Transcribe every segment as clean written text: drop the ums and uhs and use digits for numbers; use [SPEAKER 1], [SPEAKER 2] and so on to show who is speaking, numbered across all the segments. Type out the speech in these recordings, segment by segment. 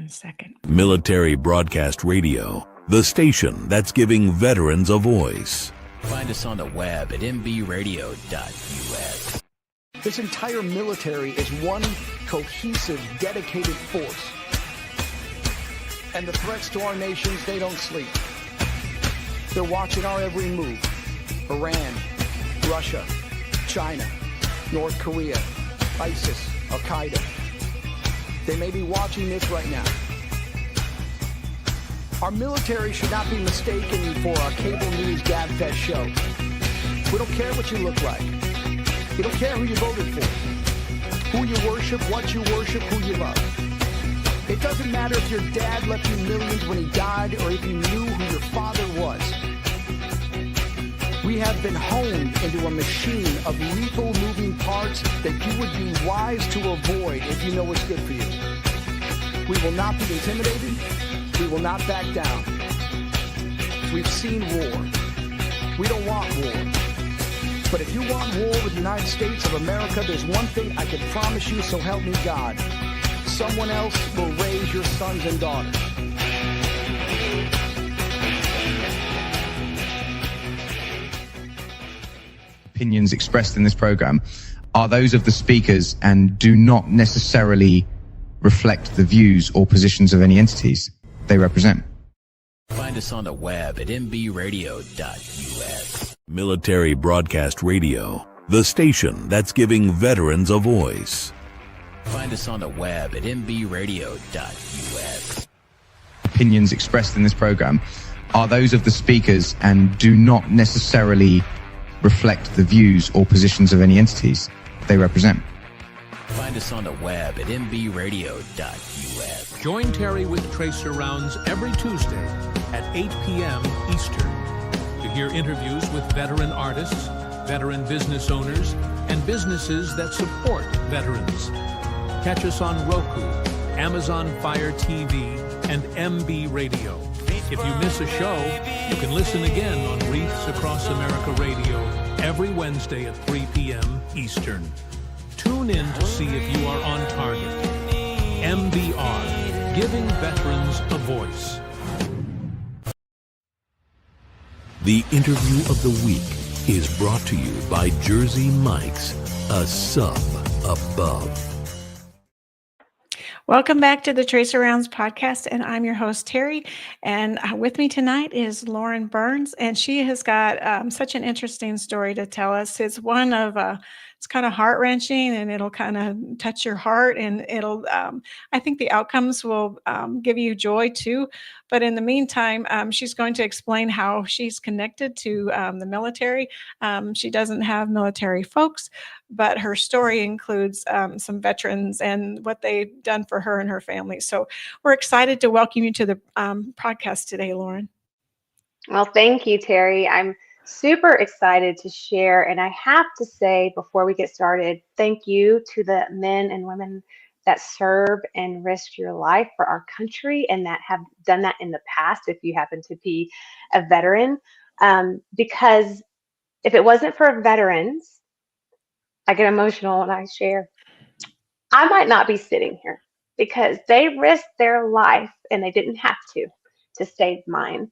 [SPEAKER 1] 1 second.
[SPEAKER 2] Military Broadcast Radio, the station that's giving veterans a voice.
[SPEAKER 3] Find us on the web at mbradio.us.
[SPEAKER 4] This entire military is one cohesive, dedicated force. And the threats to our nations, they don't sleep. They're watching our every move. Iran, Russia, China, North Korea, ISIS, Al-Qaeda. They may be watching this right now. Our military should not be mistaken for a cable news gab-fed show. We don't care what you look like. We don't care who you voted for, who you worship, what you worship, who you love. It doesn't matter if your dad left you millions when he died or if you knew who your father was. We have been honed into a machine of lethal moving parts that you would be wise to avoid if you know what's good for you. We will not be intimidated. We will not back down. We've seen war. We don't want war. But if you want war with the United States of America, there's one thing I can promise you, so help me God. Someone else will raise your sons and daughters.
[SPEAKER 5] Opinions expressed in this program are those of the speakers and do not necessarily reflect the views or positions of any entities they represent.
[SPEAKER 3] Find us on the web at mbradio.us.
[SPEAKER 2] Military Broadcast Radio, the station that's giving veterans a voice.
[SPEAKER 3] Find us on the web at mbradio.us.
[SPEAKER 5] Opinions expressed in this program are those of the speakers and do not necessarily reflect the views or positions of any entities they represent.
[SPEAKER 3] Find us on the web at mbradio.us.
[SPEAKER 6] Join Terry with Tracer Rounds every Tuesday at 8 p.m. Eastern to hear interviews with veteran artists, veteran business owners, and businesses that support veterans. Catch us on Roku, Amazon Fire TV, and MB Radio. If you miss a show, you can listen again on Wreaths Across America Radio every Wednesday at 3 p.m. Eastern. Tune in to see if you are on target. MBR, giving veterans a voice.
[SPEAKER 2] The interview of the week is brought to you by Jersey Mike's, a sub above.
[SPEAKER 1] Welcome back to the Tracer Rounds podcast, and I'm your host, Terry. And with me tonight is Lauren Burns, and she has got such an interesting story to tell us. It's one of it's kind of heart-wrenching, and it'll kind of touch your heart, and it'll I think the outcomes will give you joy too. But in the meantime, she's going to explain how she's connected to the military. She doesn't have military folks, but her story includes some veterans and what they've done for her and her family. So we're excited to welcome you to the podcast today, Lauren.
[SPEAKER 7] Well, thank you, Terry. I'm super excited to share. And I have to say, before we get started, thank you to the men and women that serve and risk your life for our country and that have done that in the past, if you happen to be a veteran. Because if it wasn't for veterans, I get emotional when I share, I might not be sitting here because they risked their life and they didn't have to save mine.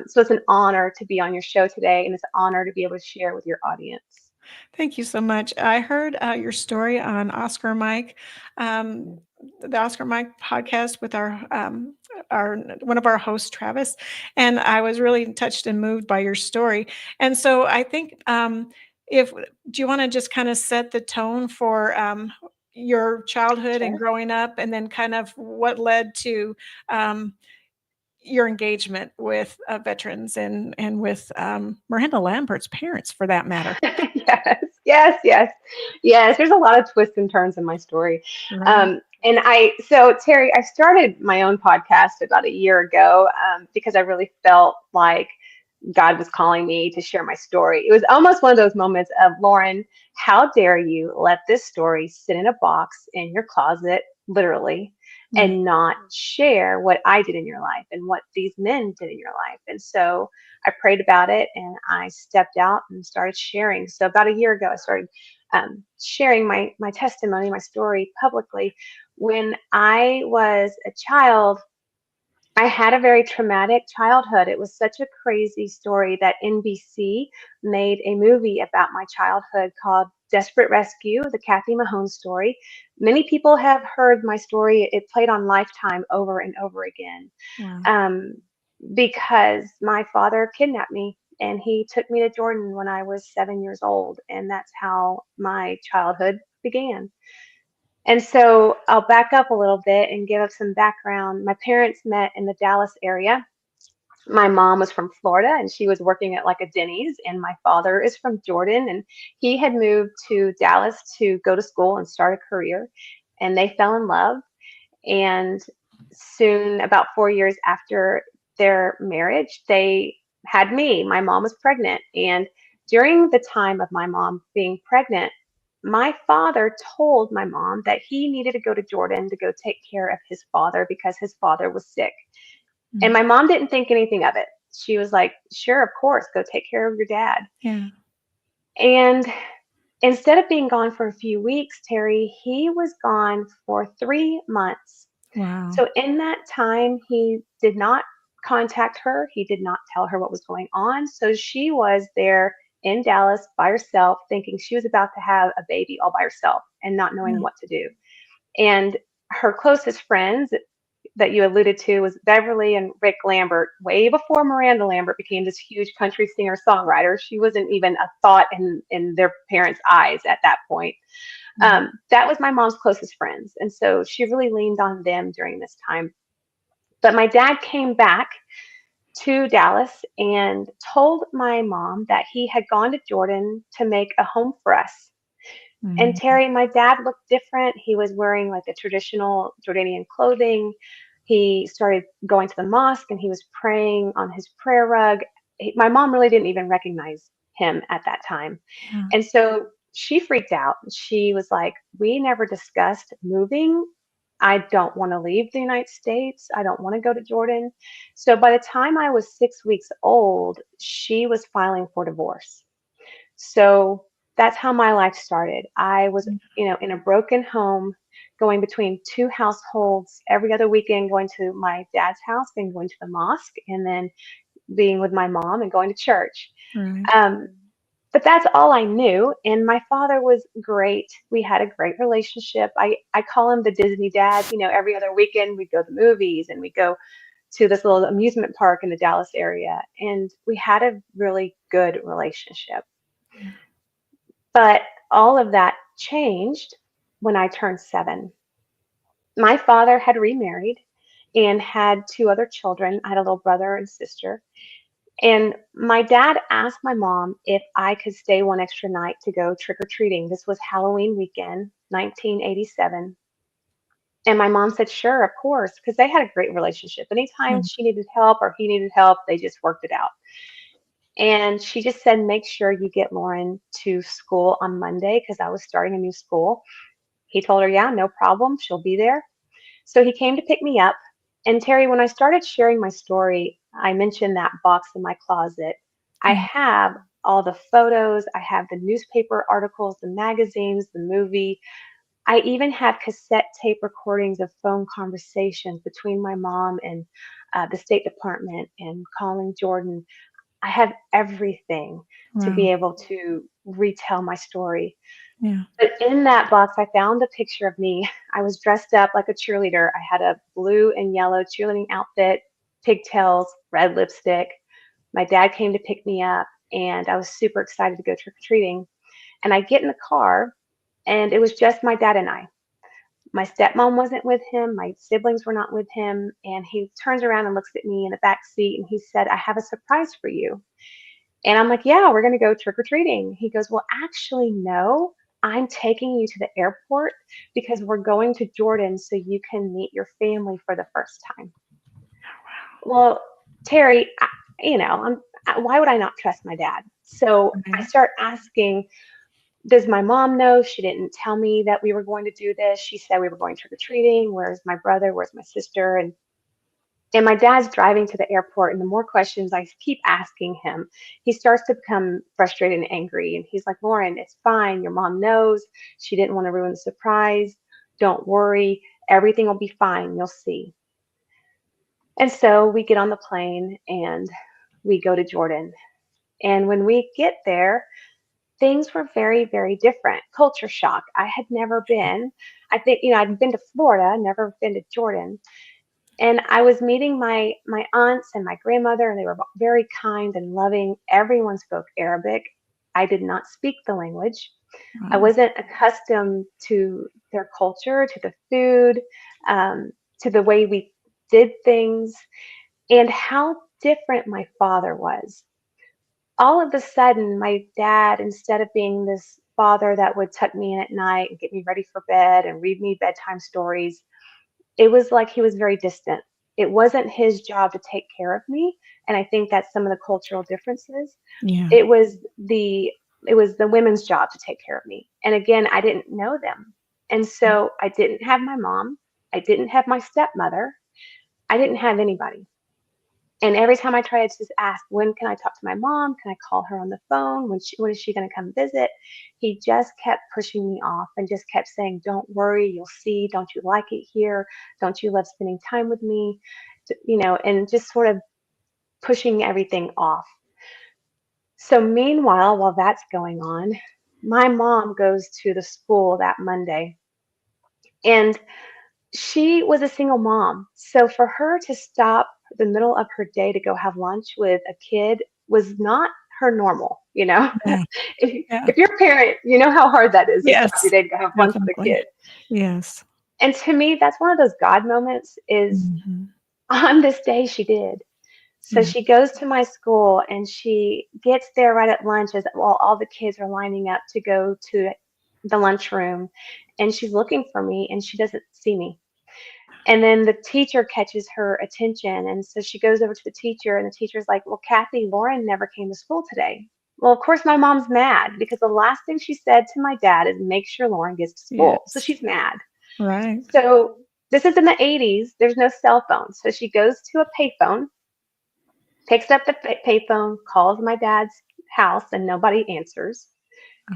[SPEAKER 7] So it's an honor to be on your show today, and it's an honor to be able to share with your audience.
[SPEAKER 1] Thank you so much. I heard your story on Oscar Mike, the Oscar Mike podcast with our one of our hosts, Travis, and I was really touched and moved by your story. And so I think do you want to just kind of set the tone for your childhood and growing up, and then kind of what led to your engagement with veterans and with Miranda Lambert's parents, for that matter?
[SPEAKER 7] Yes. There's a lot of twists and turns in my story.
[SPEAKER 1] Right.
[SPEAKER 7] So Terry, I started my own podcast about a year ago because I really felt like God was calling me to share my story. It was almost one of those moments of, Lauren, how dare you let this story sit in a box in your closet, literally, and not share what I did in your life and what these men did in your life. And so I prayed about it and I stepped out and started sharing. So about a year ago, I started sharing my testimony, my story publicly. When I was a child, I had a very traumatic childhood. It was such a crazy story that NBC made a movie about my childhood called Desperate Rescue, the Kathy Mahone story. Many people have heard my story. It played on Lifetime over and over again.
[SPEAKER 1] Wow.
[SPEAKER 7] Because my father kidnapped me and he took me to Jordan when I was 7 years old. And that's how my childhood began. And so I'll back up a little bit and give up some background. My parents met in the Dallas area. My mom was from Florida and she was working at like a Denny's, and my father is from Jordan, and he had moved to Dallas to go to school and start a career, and they fell in love. And soon, about 4 years after their marriage, they had me. My mom was pregnant, and during the time of my mom being pregnant, my father told my mom that he needed to go to Jordan to go take care of his father because his father was sick. And my mom didn't think anything of it. She was like, sure, of course, go take care of your dad.
[SPEAKER 1] Yeah.
[SPEAKER 7] And instead of being gone for a few weeks, Terry, he was gone for 3 months.
[SPEAKER 1] Wow.
[SPEAKER 7] So in that time, he did not contact her. He did not tell her what was going on. So she was there in Dallas by herself, thinking she was about to have a baby all by herself and not knowing what to do. And her closest friends that you alluded to was Beverly and Rick Lambert. Way before Miranda Lambert became this huge country singer-songwriter, she wasn't even a thought in their parents' eyes at that point. That was my mom's closest friends. And so she really leaned on them during this time. But my dad came back to Dallas and told my mom that he had gone to Jordan to make a home for us. And Terry, my dad looked different. He was wearing like a traditional Jordanian clothing. He started going to the mosque and he was praying on his prayer rug. My mom really didn't even recognize him at that time. And so she freaked out. She was like, we never discussed moving. I don't want to leave the United States. I don't want to go to Jordan. So by the time I was 6 weeks old, she was filing for divorce. So that's how my life started. I was, in a broken home, going between two households every other weekend, going to my dad's house and going to the mosque, and then being with my mom and going to church. But that's all I knew. And my father was great. We had a great relationship. I call him the Disney dad. Every other weekend we'd go to the movies and we'd go to this little amusement park in the Dallas area. And we had a really good relationship. But all of that changed when I turned 7. My father had remarried and had 2 other children. I had a little brother and sister. And my dad asked my mom if I could stay one extra night to go trick-or-treating. This was Halloween weekend, 1987. And my mom said, sure, of course, because they had a great relationship. Anytime she needed help or he needed help, they just worked it out. And she just said, make sure you get Lauren to school on Monday because I was starting a new school. He told her, yeah, no problem. She'll be there. So he came to pick me up. And Terry, when I started sharing my story, I mentioned that box in my closet. I have all the photos. I have the newspaper articles, the magazines, the movie. I even have cassette tape recordings of phone conversations between my mom and the State Department and calling Jordan. I have everything to be able to retell my story. But in that box, I found a picture of me. I was dressed up like a cheerleader. I had a blue and yellow cheerleading outfit, pigtails, red lipstick. My dad came to pick me up, and I was super excited to go trick-or-treating. And I get in the car, and it was just my dad and I. My stepmom wasn't with him. My siblings were not with him. And he turns around and looks at me in the back seat, and he said, I have a surprise for you. And I'm like, yeah, we're going to go trick-or-treating. He goes, well, actually, no, I'm taking you to the airport because we're going to Jordan so you can meet your family for the first time. Well, Terry, why would I not trust my dad? So I start asking, does my mom know? She didn't tell me that we were going to do this. She said we were going trick-or-treating. Where's my brother? Where's my sister? And my dad's driving to the airport, and the more questions I keep asking him, he starts to become frustrated and angry. And he's like, Lauren, it's fine. Your mom knows. She didn't want to ruin the surprise. Don't worry. Everything will be fine. You'll see. And so we get on the plane and we go to Jordan. And when we get there, things were very, very different. Culture shock. I had never been. I think, I'd been to Florida, never been to Jordan. And I was meeting my aunts and my grandmother, and they were very kind and loving. Everyone spoke Arabic. I did not speak the language. I wasn't accustomed to their culture, to the food, to the way we did things, and how different my father was. All of a sudden, my dad, instead of being this father that would tuck me in at night and get me ready for bed and read me bedtime stories, it was like he was very distant. It wasn't his job to take care of me. And I think that's some of the cultural differences.
[SPEAKER 1] Yeah.
[SPEAKER 7] It was the women's job to take care of me. And again, I didn't know them. And so I didn't have my mom. I didn't have my stepmother. I didn't have anybody. And every time I tried to just ask, when can I talk to my mom? Can I call her on the phone? When is she going to come visit? He just kept pushing me off and just kept saying, don't worry, you'll see. Don't you like it here? Don't you love spending time with me? And just sort of pushing everything off. So meanwhile, while that's going on, my mom goes to the school that Monday. And she was a single mom. So for her to stop the middle of her day to go have lunch with a kid was not her normal,
[SPEAKER 1] Yeah.
[SPEAKER 7] If you're a parent, you know how hard that is.
[SPEAKER 1] Yes,
[SPEAKER 7] to stop your day to go have lunch with a
[SPEAKER 1] definitely.
[SPEAKER 7] kid.
[SPEAKER 1] Yes.
[SPEAKER 7] And to me, that's one of those God moments is on this day she did. So she goes to my school and she gets there right at lunch as all the kids are lining up to go to the lunchroom, and she's looking for me and she doesn't see me. And then the teacher catches her attention. And so she goes over to the teacher, and the teacher's like, well, Kathy, Lauren never came to school today. Well, of course, my mom's mad because the last thing she said to my dad is make sure Lauren gets to school.
[SPEAKER 1] Yes.
[SPEAKER 7] So she's mad.
[SPEAKER 1] Right.
[SPEAKER 7] So this is in the 80s. There's no cell phone. So she goes to a payphone, picks up the payphone, calls my dad's house, and nobody answers.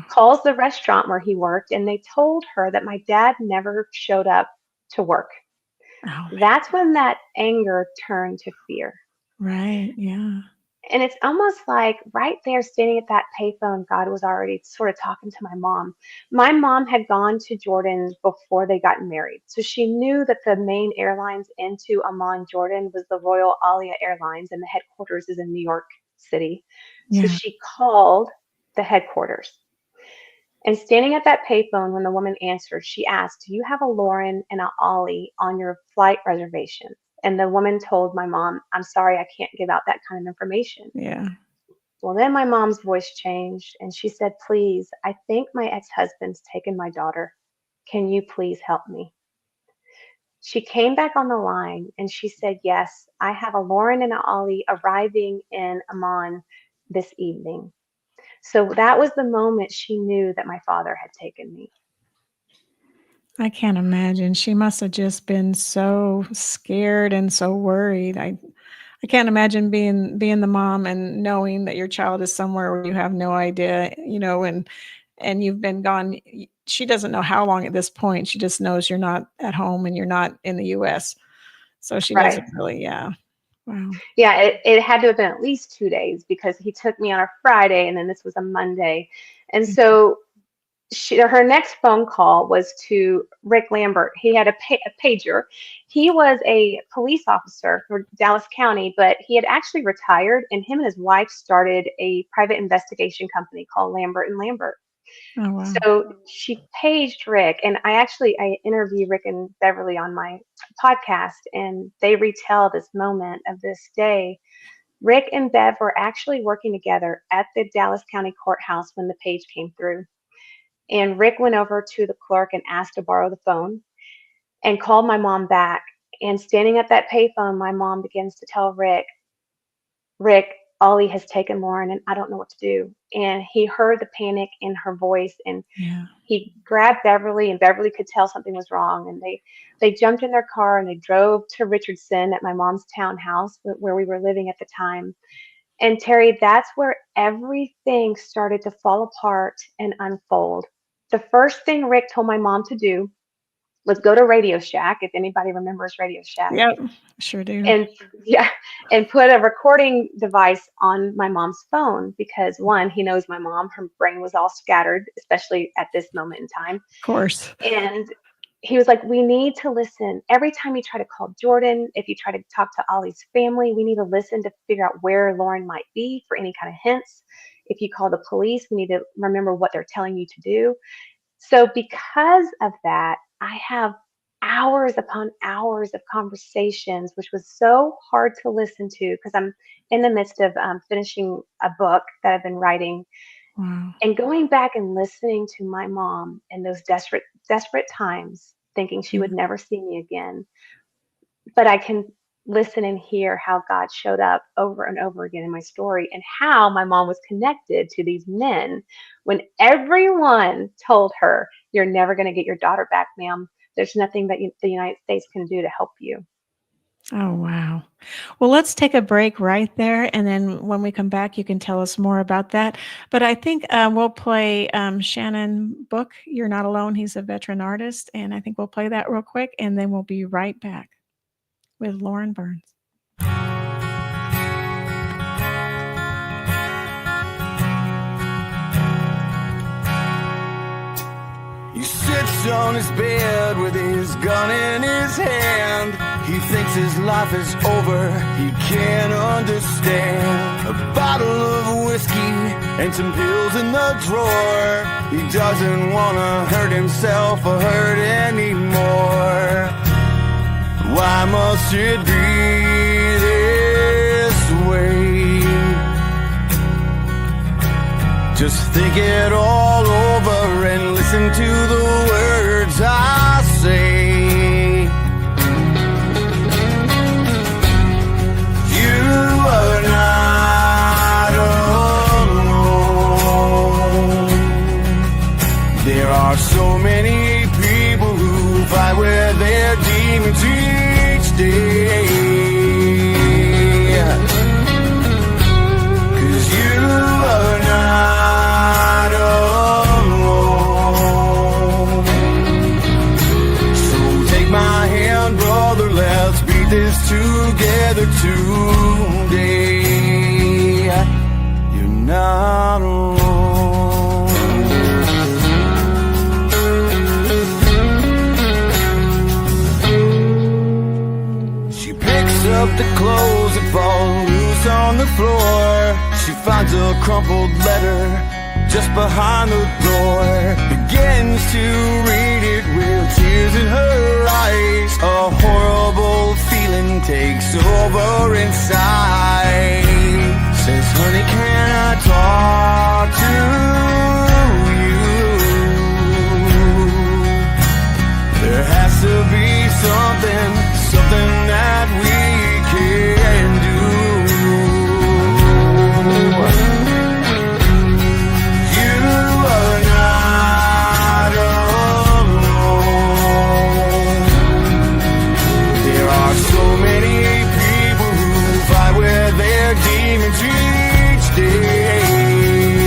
[SPEAKER 7] Calls the restaurant where he worked, and they told her that my dad never showed up to work.
[SPEAKER 1] Oh,
[SPEAKER 7] That's when that anger turned to fear.
[SPEAKER 1] right. Yeah.
[SPEAKER 7] And it's almost like right there standing at that payphone, God was already sort of talking to my mom. My mom had gone to Jordan before they got married. So she knew that the main airlines into Amman, Jordan was the Royal Alia Airlines, and the headquarters is in New York City. So
[SPEAKER 1] Yeah.
[SPEAKER 7] she called the headquarters. And standing at that payphone, when the woman answered, she asked, do you have a Lauren and a Ollie on your flight reservation? And the woman told my mom, I'm sorry, I can't give out that kind of information.
[SPEAKER 1] Yeah.
[SPEAKER 7] Well, then my mom's voice changed and she said, please, I think my ex-husband's taken my daughter. Can you please help me? She came back on the line and she said, yes, I have a Lauren and a Ollie arriving in Amman this evening. So that was the moment she knew that my father had taken me.
[SPEAKER 1] I can't imagine. She must have just been so scared and so worried. I can't imagine being the mom and knowing that your child is somewhere where you have no idea, and you've been gone. She doesn't know how long at this point. She just knows you're not at home and you're not in the US. So she doesn't really, yeah. Wow.
[SPEAKER 7] Yeah, it had to have been at least 2 days because he took me on a Friday and then this was a Monday. And so her next phone call was to Rick Lambert. He had a pager. He was a police officer for Dallas County, but he had actually retired, and him and his wife started a private investigation company called Lambert and Lambert.
[SPEAKER 1] Oh, wow.
[SPEAKER 7] So she paged Rick, and I interview Rick and Beverly on my podcast, and they retell this moment of this day. Rick and Bev were actually working together at the Dallas County Courthouse when the page came through. And Rick went over to the clerk and asked to borrow the phone and called my mom back. And standing at that payphone, my mom begins to tell Rick, Ollie has taken Lauren and I don't know what to do. And he heard the panic in her voice, and he grabbed Beverly, and Beverly could tell something was wrong. And they jumped in their car and they drove to Richardson at my mom's townhouse where we were living at the time. And Terry, that's where everything started to fall apart and unfold. The first thing Rick told my mom to do was go to Radio Shack, if anybody remembers Radio Shack.
[SPEAKER 1] Yep, sure do.
[SPEAKER 7] And put a recording device on my mom's phone, because one, he knows my mom, her brain was all scattered, especially at this moment in time.
[SPEAKER 1] Of course.
[SPEAKER 7] And he was like, we need to listen. Every time you try to call Jordan, if you try to talk to Ollie's family, we need to listen to figure out where Lauren might be for any kind of hints. If you call the police, we need to remember what they're telling you to do. So because of that, I have hours upon hours of conversations, which was so hard to listen to because I'm in the midst of finishing a book that I've been writing.
[SPEAKER 1] Wow.
[SPEAKER 7] And going back and listening to my mom in those desperate times, thinking she would never see me again. But I can listen and hear how God showed up over and over again in my story, and how my mom was connected to these men when everyone told her, you're never going to get your daughter back, ma'am. There's nothing that the United States can do to help you.
[SPEAKER 1] Oh, wow. Well, let's take a break right there. And then when we come back, you can tell us more about that. But I think we'll play Shannon Book, You're Not Alone. He's a veteran artist. And I think we'll play that real quick. And then we'll be right back with Lauren Burns.
[SPEAKER 8] He sits on his bed with his gun in his hand. He thinks his life is over, he can't understand. A bottle of whiskey and some pills in the drawer. He doesn't want to hurt himself or hurt anymore. Why must it be this way? Just think it all over and listen to the words I say. You are not alone. There are so many people who fight with their demons each day. 'Cause you are not alone. So take my hand, brother, let's beat this together today. You're not alone. She picks up the clothes that fall loose on the floor. She finds a crumpled letter just behind the door. Begins to read it with tears in her eyes. A horrible feeling takes over inside. Says, honey, can I talk to you? There has to be something that we can do. You are not alone. There are so many people who fight with their demons each day.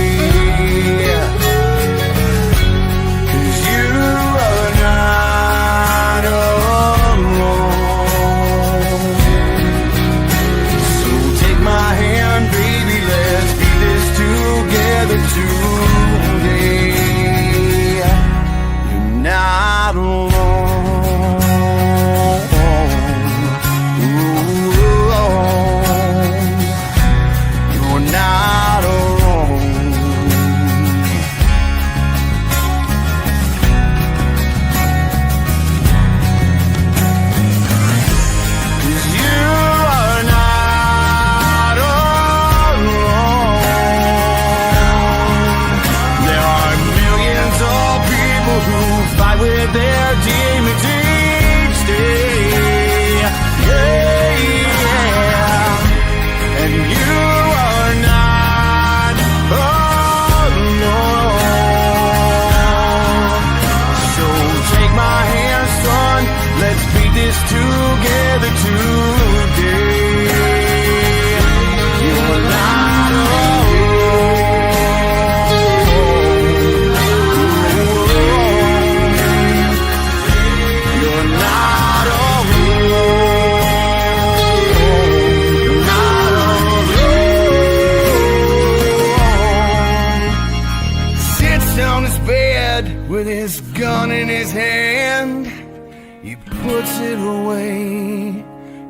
[SPEAKER 8] it away,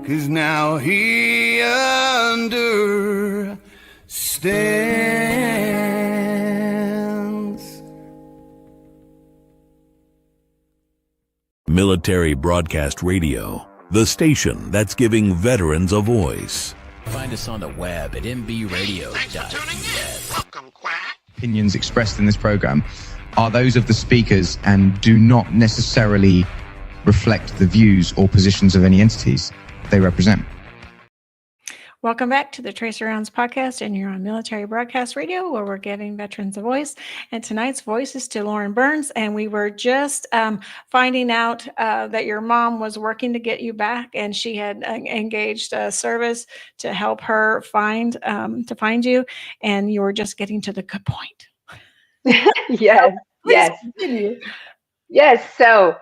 [SPEAKER 8] 'cause now he understands.
[SPEAKER 2] Military Broadcast Radio, the station that's giving veterans a voice.
[SPEAKER 3] Find us on the web at mbradio.us.
[SPEAKER 5] Opinions expressed in this program are those of the speakers and do not necessarily reflect the views or positions of any entities they represent.
[SPEAKER 1] Welcome back to the Tracer Rounds podcast, and you're on Military Broadcast Radio, where we're giving veterans a voice. And tonight's voice is to Lauren Burns, and we were just finding out that your mom was working to get you back, and she had engaged a service to help her find you, and you were just getting to the good point.
[SPEAKER 7] Yes, yes,
[SPEAKER 1] Continue.
[SPEAKER 7] yes. So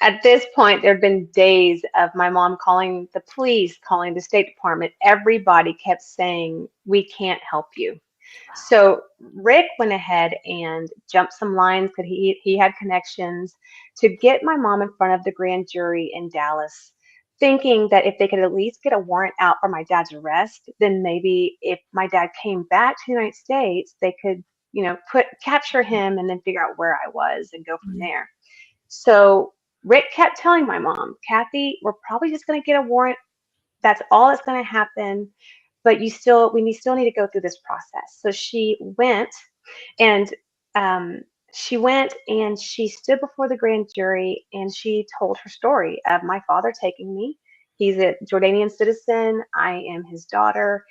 [SPEAKER 7] at this point, there have been days of my mom calling the police, calling the State Department. Everybody kept saying, we can't help you. So Rick went ahead and jumped some lines that he had connections to get my mom in front of the grand jury in Dallas, thinking that if they could at least get a warrant out for my dad's arrest, then maybe if my dad came back to the United States, they could, capture him and then figure out where I was and go from there. So Rick kept telling my mom, Kathy, we're probably just going to get a warrant. That's all that's going to happen. But we still need to go through this process. So she went and she stood before the grand jury, and she told her story of my father taking me. He's a Jordanian citizen. I am his daughter.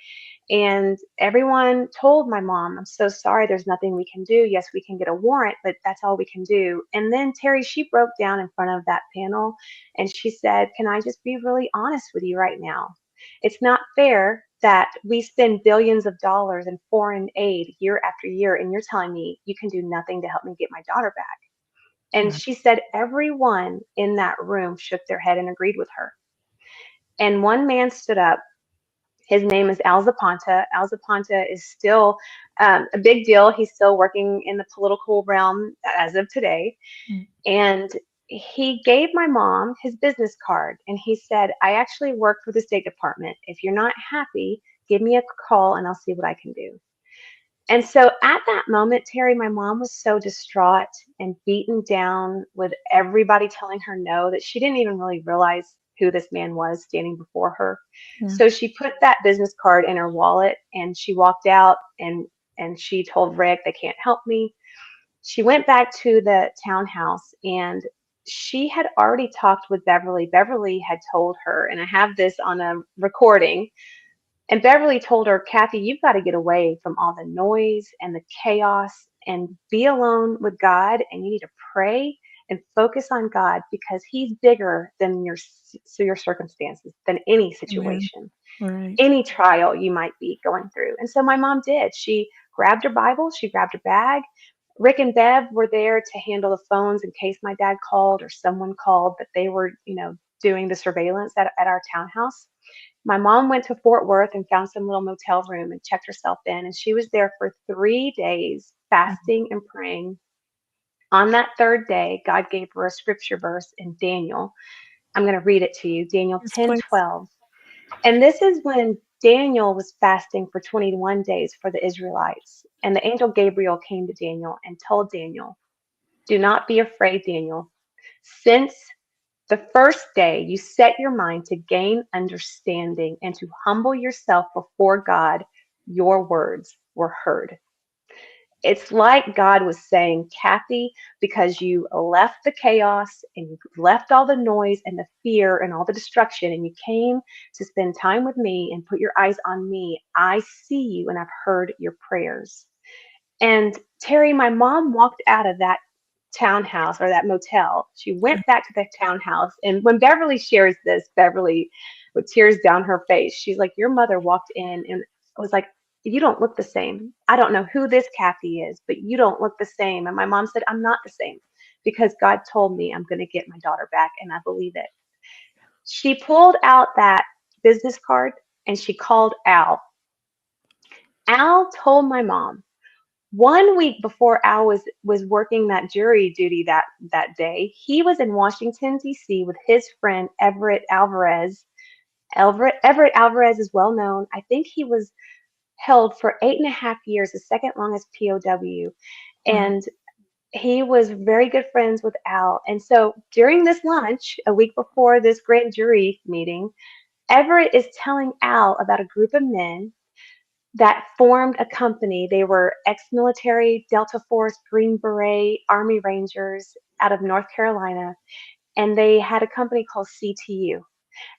[SPEAKER 7] And everyone told my mom, I'm so sorry, there's nothing we can do. Yes, we can get a warrant, but that's all we can do. And then Terry, she broke down in front of that panel, and she said, can I just be really honest with you right now? It's not fair that we spend billions of dollars in foreign aid year after year, and you're telling me you can do nothing to help me get my daughter back. And she said everyone in that room shook their head and agreed with her. And one man stood up. His name is Al Zapanta. Al Zapanta is still a big deal. He's still working in the political realm as of today. And he gave my mom his business card, and he said, I actually work for the State Department. If you're not happy, give me a call and I'll see what I can do. And so at that moment, Terry, my mom was so distraught and beaten down with everybody telling her no, that she didn't even really realize who this man was standing before her. Yeah. So she put that business card in her wallet, and she walked out, and she told Rick, they can't help me. She went back to the townhouse, and she had already talked with Beverly. Beverly had told her, and I have this on a recording, and Beverly told her, Kathy, you've got to get away from all the noise and the chaos and be alone with God, and you need to pray and focus on God, because he's bigger than your circumstances, than any situation, right, any trial you might be going through. And so my mom did. She grabbed her Bible, she grabbed her bag. Rick and Bev were there to handle the phones in case my dad called or someone called, but they were, doing the surveillance at our townhouse. My mom went to Fort Worth and found some little motel room and checked herself in, and she was there for 3 days fasting and praying. On that third day, God gave her a scripture verse in Daniel. I'm going to read it to you, Daniel 10:12. And this is when Daniel was fasting for 21 days for the Israelites. And the angel Gabriel came to Daniel and told Daniel, do not be afraid, Daniel. Since the first day you set your mind to gain understanding and to humble yourself before God, your words were heard. It's like God was saying, Kathy, because you left the chaos and you left all the noise and the fear and all the destruction, and you came to spend time with me and put your eyes on me, I see you and I've heard your prayers. And Terry, my mom walked out of that townhouse or that motel. She went back to the townhouse. And when Beverly shares this, Beverly, with tears down her face, she's like, your mother walked in and was like, you don't look the same. I don't know who this Kathy is, but you don't look the same. And my mom said, I'm not the same, because God told me I'm going to get my daughter back, and I believe it. She pulled out that business card and she called Al. Al told my mom, 1 week before Al was working that jury duty that day, he was in Washington, D.C. with his friend Everett Alvarez. Everett Alvarez is well known. I think he was held for 8.5 years, the second longest POW. And he was very good friends with Al. And so during this lunch, a week before this grand jury meeting, Everett is telling Al about a group of men that formed a company. They were ex-military, Delta Force, Green Beret, Army Rangers out of North Carolina. And they had a company called CTU.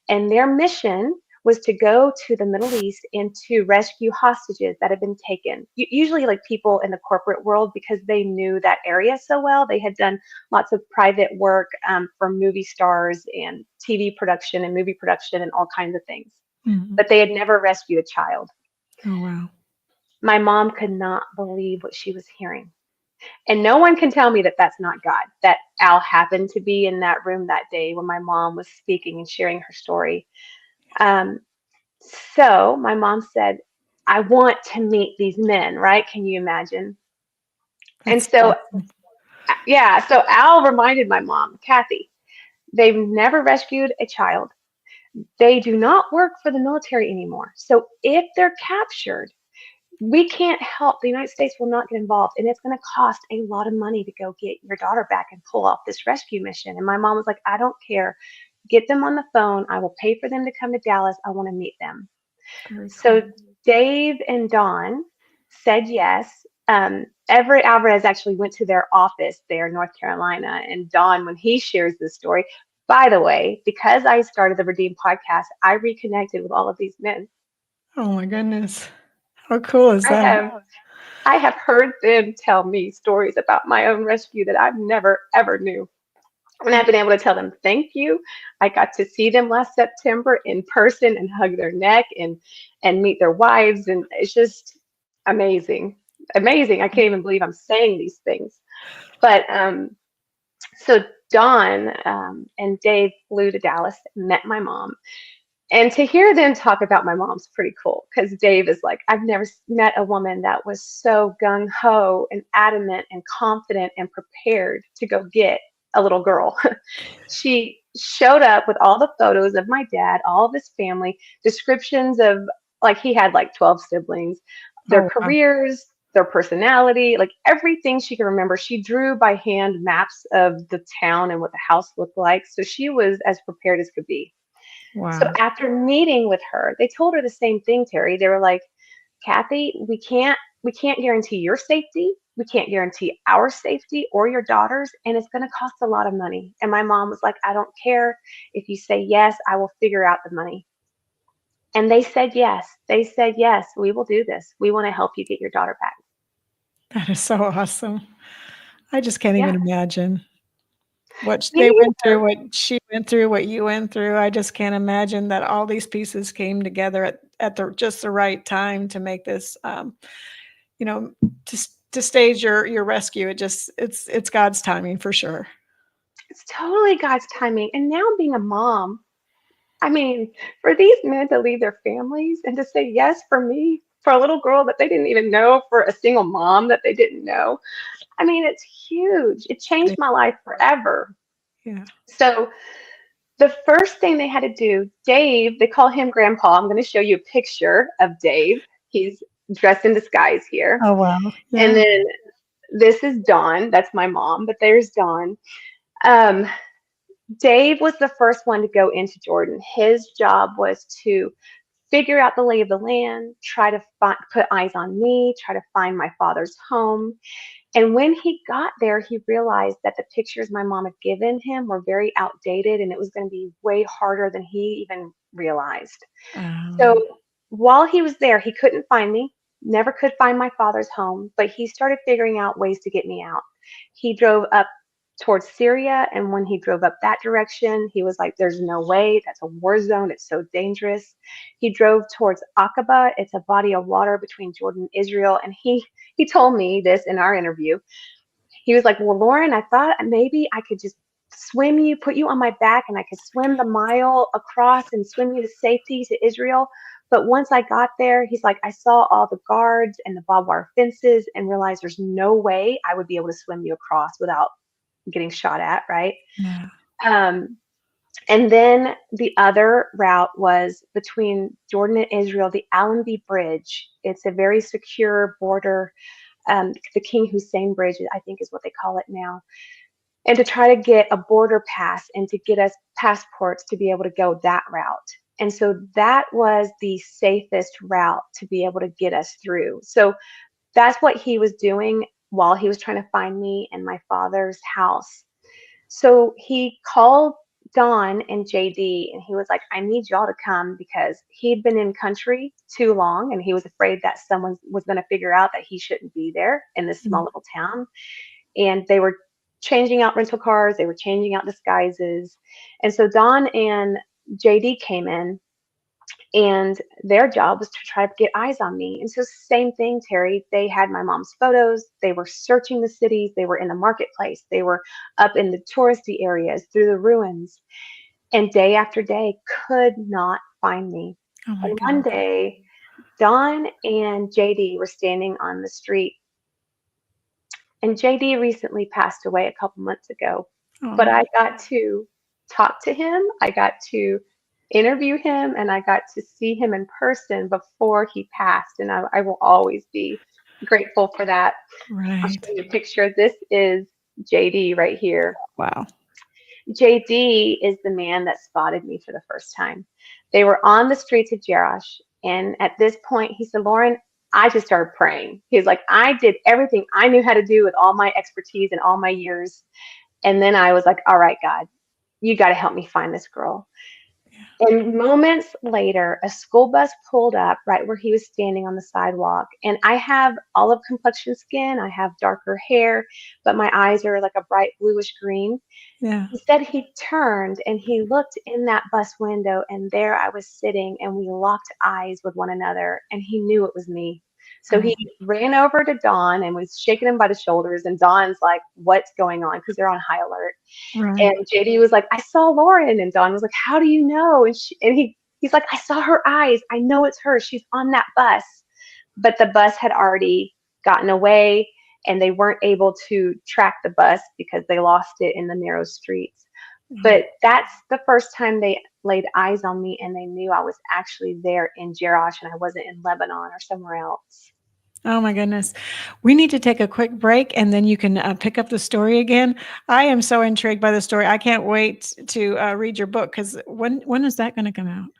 [SPEAKER 7] And their mission was to go to the Middle East and to rescue hostages that had been taken. Usually like people in the corporate world, because they knew that area so well. They had done lots of private work for movie stars and TV production and movie production and all kinds of things. But they had never rescued a child.
[SPEAKER 1] Oh, wow.
[SPEAKER 7] My mom could not believe what she was hearing. And no one can tell me that that's not God, that Al happened to be in that room that day when my mom was speaking and sharing her story. So my mom said, I want to meet these men, right? Can you imagine? And so, yeah, so Al reminded my mom, Kathy, they've never rescued a child. They do not work for the military anymore. So if they're captured, we can't help. The United States will not get involved. And it's going to cost a lot of money to go get your daughter back and pull off this rescue mission. And my mom was like, I don't care. Get them on the phone. I will pay for them to come to Dallas. I want to meet them. So Dave and Dawn said yes. Everett Alvarez actually went to their office there in North Carolina. And Dawn, when he shares this story, by the way, because I started the Redeem podcast, I reconnected with all of these men.
[SPEAKER 1] Oh my goodness. How cool is that?
[SPEAKER 7] I have heard them tell me stories about my own rescue that I've never, ever knew. And I've been able to tell them thank you. I got to see them last September in person and hug their neck and meet their wives. And it's just amazing. Amazing. I can't even believe I'm saying these things. But so Dawn and Dave flew to Dallas, met my mom. And to hear them talk about my mom's pretty cool, because Dave is like, I've never met a woman that was so gung-ho and adamant and confident and prepared to go get a little girl. She showed up with all the photos of my dad, all of his family, descriptions of, like, he had like 12 siblings, their careers, their personality, like everything she could remember. She drew by hand maps of the town and what the house looked like. So she was as prepared as could be.
[SPEAKER 1] Wow.
[SPEAKER 7] So after meeting with her, they told her the same thing, Terry. They were like, Kathy, we can't guarantee your safety. We can't guarantee our safety or your daughter's, and it's going to cost a lot of money. And my mom was like, I don't care. If you say yes, I will figure out the money. And they said yes. They said, yes, we will do this. We want to help you get your daughter back.
[SPEAKER 1] That is so awesome. I just can't even imagine what
[SPEAKER 7] Me
[SPEAKER 1] they went
[SPEAKER 7] either.
[SPEAKER 1] through, what she went through, what you went through. I just can't imagine that all these pieces came together at just the right time to make this, to stage your rescue. It's God's timing for sure.
[SPEAKER 7] It's totally God's timing. And now being a mom, I mean, for these men to leave their families and to say yes for me, for a little girl that they didn't even know, for a single mom that they didn't know. I mean, it's huge. It changed my life forever.
[SPEAKER 1] Yeah.
[SPEAKER 7] So the first thing they had to do, Dave, they call him Grandpa. I'm going to show you a picture of Dave. He's dressed in disguise here.
[SPEAKER 1] Oh, wow. Yeah.
[SPEAKER 7] And then this is Dawn. That's my mom, but there's Dawn. Dave was the first one to go into Jordan. His job was to figure out the lay of the land, try to put eyes on me, try to find my father's home. And when he got there, he realized that the pictures my mom had given him were very outdated, and it was going to be way harder than he even realized. So while he was there, he couldn't find me, never could find my father's home, but he started figuring out ways to get me out. He drove up towards Syria, and when he drove up that direction, he was like, there's no way. That's a war zone. It's so dangerous. He drove towards Aqaba. It's a body of water between Jordan and Israel. And he told me this in our interview. He was like, well, Lauren, I thought maybe I could just swim you, put you on my back, and I could swim the mile across and swim you to safety to Israel. But once I got there, he's like, I saw all the guards and the barbed wire fences and realized there's no way I would be able to swim you across without getting shot at, right?
[SPEAKER 1] Yeah.
[SPEAKER 7] And then the other route was between Jordan and Israel, the Allenby Bridge. It's a very secure border, the King Hussein Bridge, I think is what they call it now. And to try to get a border pass and to get us passports to be able to go that route. And so that was the safest route to be able to get us through. So that's what he was doing while he was trying to find me and my father's house. So he called Don and JD and he was like, I need y'all to come, because he'd been in country too long and he was afraid that someone was going to figure out that he shouldn't be there in this small little town. And they were changing out rental cars, they were changing out disguises. And so Don and JD came in, and their job was to try to get eyes on me. And so same thing, Terry, they had my mom's photos, they were searching the cities, they were in the marketplace, they were up in the touristy areas, through the ruins, and day after day could not find me. And one day, Don and JD were standing on the street, and JD recently passed away a couple months ago, but I got to talk to him, I got to interview him, and I got to see him in person before he passed, and I will always be grateful for that.
[SPEAKER 1] Right.
[SPEAKER 7] I'll show you a picture. This is JD right here.
[SPEAKER 1] Wow.
[SPEAKER 7] JD is the man that spotted me for the first time. They were on the streets of Jerash, and at this point he said, Lauren, I just started praying. He's like, I did everything I knew how to do with all my expertise and all my years, and then I was like, all right, God, you got to help me find this girl. And moments later, a school bus pulled up right where he was standing on the sidewalk. And I have olive complexion skin, I have darker hair, but my eyes are like a bright bluish green.
[SPEAKER 1] Yeah.
[SPEAKER 7] He said he turned and he looked in that bus window, and there I was sitting, and we locked eyes with one another, and he knew it was me. So he ran over to Dawn and was shaking him by the shoulders, and Dawn's like, what's going on? Because they're on high alert.
[SPEAKER 1] Right.
[SPEAKER 7] And JD was like, I saw Lauren. And Dawn was like, how do you know? And he's like, I saw her eyes. I know it's her. She's on that bus. But the bus had already gotten away, and they weren't able to track the bus because they lost it in the narrow streets. But that's the first time they laid eyes on me, and they knew I was actually there in Jerash and I wasn't in Lebanon or somewhere else.
[SPEAKER 1] Oh my goodness. We need to take a quick break, and then you can pick up the story again. I am so intrigued by the story. I can't wait to read your book, because when is that going to come out?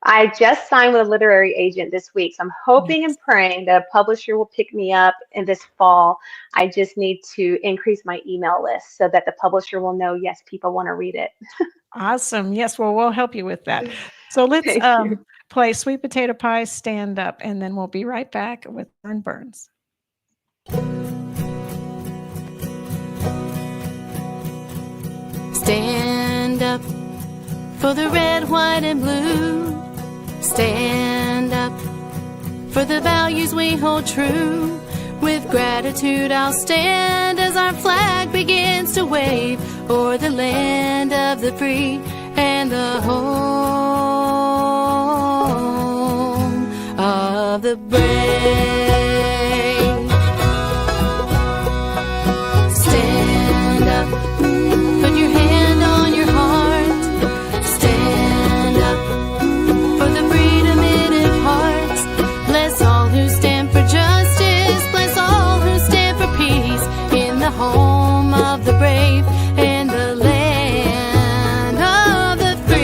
[SPEAKER 7] I just signed with a literary agent this week, so I'm hoping and praying that a publisher will pick me up in this fall. I just need to increase my email list so that the publisher will know, yes, people want to read it.
[SPEAKER 1] Awesome. Yes, well, we'll help you with that. So let's play Sweet Potato Pie, Stand Up, and then we'll be right back with Lauren Burns.
[SPEAKER 9] Stand up for the red, white, and blue. Stand up for the values we hold true. With gratitude I'll stand as our flag begins to wave o'er the land of the free and the home of the brave. Stand up, put your hand on your heart. Stand up for the freedom it imparts. Bless all who stand for justice. Bless all who stand for peace. In the home of the brave and the land of the free.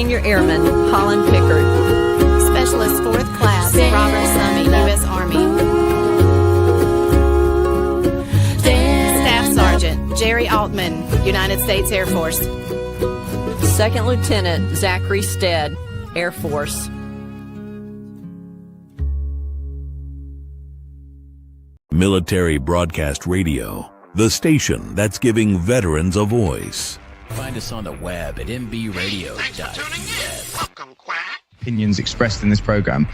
[SPEAKER 10] Senior Airman Holland Pickard.
[SPEAKER 9] Specialist 4th Class Robert Summey, U.S. Army. Staff Sergeant Jerry Altman, United States Air Force.
[SPEAKER 10] Second Lieutenant Zachary Stead, Air Force.
[SPEAKER 2] Military Broadcast Radio, the station that's giving veterans a voice.
[SPEAKER 3] Find us on the web at mbradio.us.
[SPEAKER 5] Opinions expressed in this program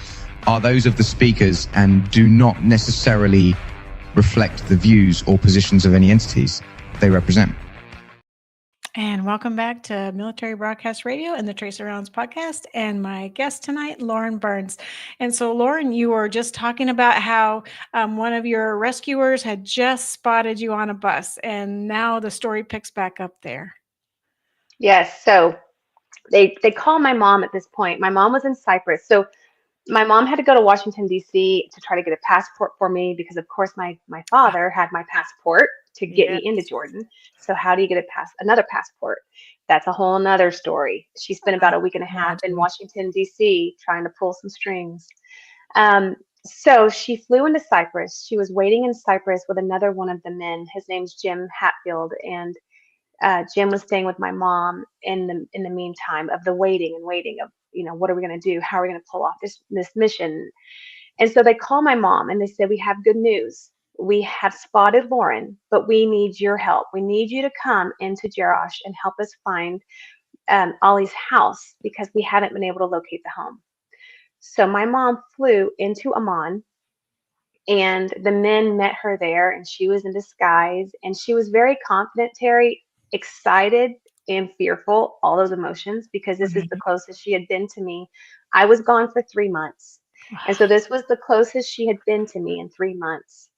[SPEAKER 5] are those of the speakers and do not necessarily reflect the views or positions of any entities they represent.
[SPEAKER 1] And welcome back to Military Broadcast Radio and the Tracer Rounds podcast. And my guest tonight, Lauren Burns. And so, Lauren, you were just talking about how one of your rescuers had just spotted you on a bus, and now the story picks back up there.
[SPEAKER 7] Yes. So they call my mom at this point. My mom was in Cyprus. So my mom had to go to Washington, D.C. to try to get a passport for me because, of course, my father had my passport to get me into Jordan. So how do you get another passport? That's a whole nother story. She spent about a week and a half in Washington, D.C. trying to pull some strings. So she flew into Cyprus. She was waiting in Cyprus with another one of the men. His name's Jim Hatfield. And Jim was staying with my mom in the meantime of the waiting of, what are we going to do? How are we going to pull off this mission? And so they call my mom and they said, we have good news. We have spotted Lauren, but we need your help. We need you to come into Jerash and help us find Ollie's house because we haven't been able to locate the home. So my mom flew into Amman, and the men met her there, and she was in disguise, and she was very confident, Terry, excited and fearful, all those emotions, because this is the closest she had been to me. I was gone for 3 months. And so this was the closest she had been to me in 3 months.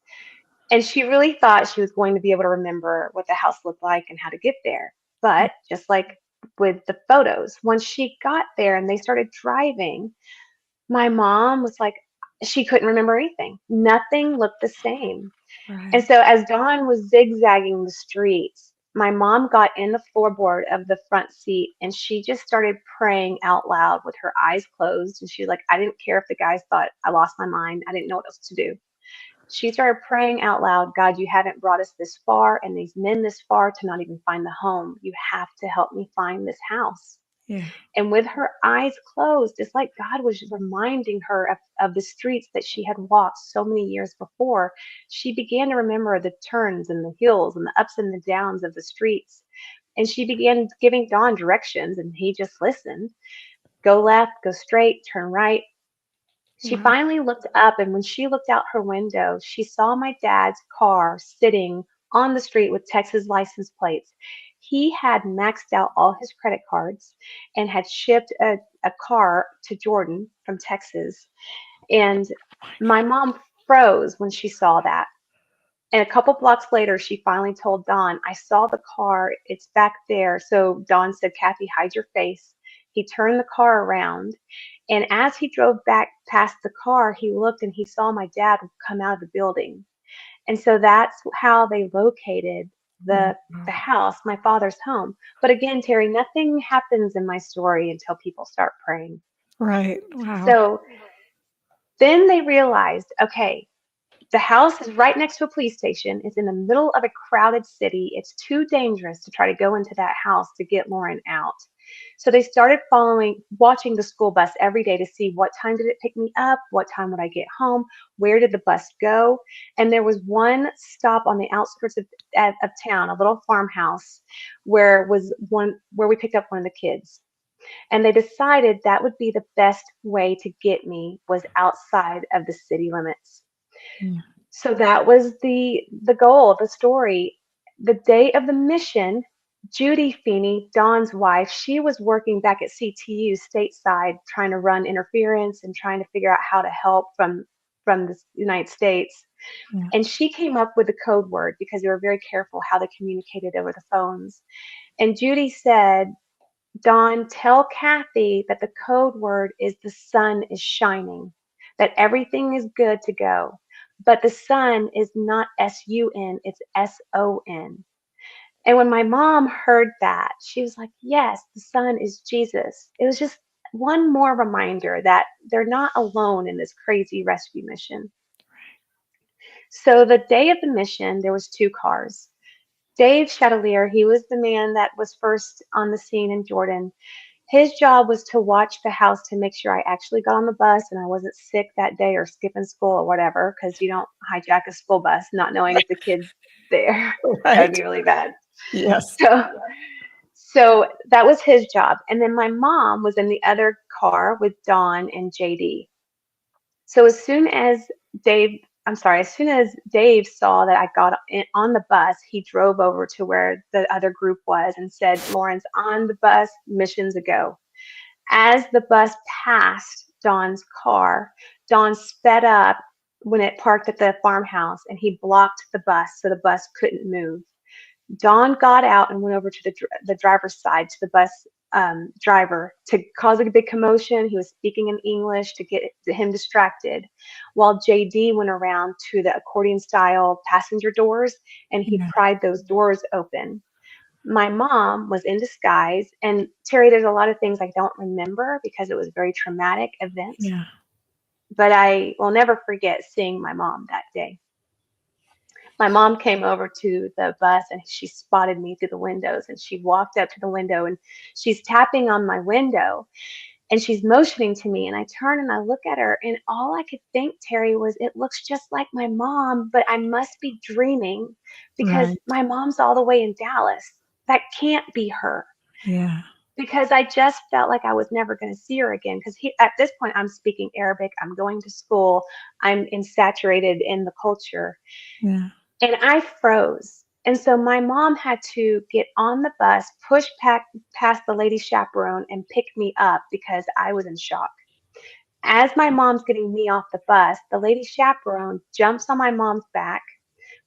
[SPEAKER 7] And she really thought she was going to be able to remember what the house looked like and how to get there. But just like with the photos, once she got there and they started driving, my mom was like, she couldn't remember anything. Nothing looked the same. Right. And so as Dawn was zigzagging the streets, my mom got in the floorboard of the front seat and she just started praying out loud with her eyes closed. And she was like, I didn't care if the guys thought I lost my mind. I didn't know what else to do. She started praying out loud, God, you haven't brought us this far and these men this far to not even find the home. You have to help me find this house. Yeah. And with her eyes closed, it's like God was reminding her of the streets that she had walked so many years before. She began to remember the turns and the hills and the ups and the downs of the streets. And she began giving Don directions, and he just listened. Go left, go straight, turn right. She finally looked up, and when she looked out her window, she saw my dad's car sitting on the street with Texas license plates. He had maxed out all his credit cards and had shipped a car to Jordan from Texas. And my mom froze when she saw that. And a couple blocks later, she finally told Don, I saw the car. It's back there. So Don said, Kathy, hide your face. He turned the car around. And as he drove back past the car, he looked and he saw my dad come out of the building. And so that's how they located the house, my father's home. But again, Terry, nothing happens in my story until people start praying.
[SPEAKER 1] Right. Wow.
[SPEAKER 7] So then they realized, okay, the house is right next to a police station. It's in the middle of a crowded city. It's too dangerous to try to go into that house to get Lauren out. So they started watching the school bus every day to see what time did it pick me up, what time would I get home, where did the bus go. And there was one stop on the outskirts of town, a little farmhouse, where we picked up one of the kids. And they decided that would be the best way to get me was outside of the city limits. So that was the goal, the story. The day of the mission, Judy Feeney, Dawn's wife, she was working back at CTU stateside, trying to run interference and trying to figure out how to help from the United States. Yeah. And she came up with the code word because they were very careful how they communicated over the phones. And Judy said, Dawn, tell Kathy that the code word is the sun is shining, that everything is good to go. But the sun is not S-U-N, it's S-O-N. And when my mom heard that, she was like, yes, the son is Jesus. It was just one more reminder that they're not alone in this crazy rescue mission. So the day of the mission, there was 2 cars. Dave Chatelier, he was the man that was first on the scene in Jordan. His job was to watch the house to make sure I actually got on the bus and I wasn't sick that day or skipping school or whatever, because you don't hijack a school bus not knowing if the kid's there. That would be really bad.
[SPEAKER 1] Yes.
[SPEAKER 7] So that was his job. And then my mom was in the other car with Dawn and JD. So as soon as Dave saw that I got on the bus, he drove over to where the other group was and said, Lauren's on the bus, mission's a go. As the bus passed Dawn's car, Dawn sped up when it parked at the farmhouse, and he blocked the bus so the bus couldn't move. Dawn got out and went over to the driver's side, to the bus driver, to cause a big commotion. He was speaking in English to get him distracted, while JD went around to the accordion style passenger doors and he pried those doors open. My mom was in disguise, and Terry, there's a lot of things I don't remember because it was a very traumatic event.
[SPEAKER 1] Yeah.
[SPEAKER 7] But I will never forget seeing my mom that day. My mom came over to the bus and she spotted me through the windows, and she walked up to the window and she's tapping on my window and she's motioning to me, and I turn and I look at her, and all I could think, Terry, was it looks just like my mom, but I must be dreaming because my mom's all the way in Dallas. That can't be her.
[SPEAKER 1] Yeah.
[SPEAKER 7] Because I just felt like I was never going to see her again. Because at this point, I'm speaking Arabic. I'm going to school. I'm saturated in the culture.
[SPEAKER 1] Yeah.
[SPEAKER 7] And I froze. And so my mom had to get on the bus, push past the lady chaperone, and pick me up because I was in shock. As my mom's getting me off the bus, the lady chaperone jumps on my mom's back.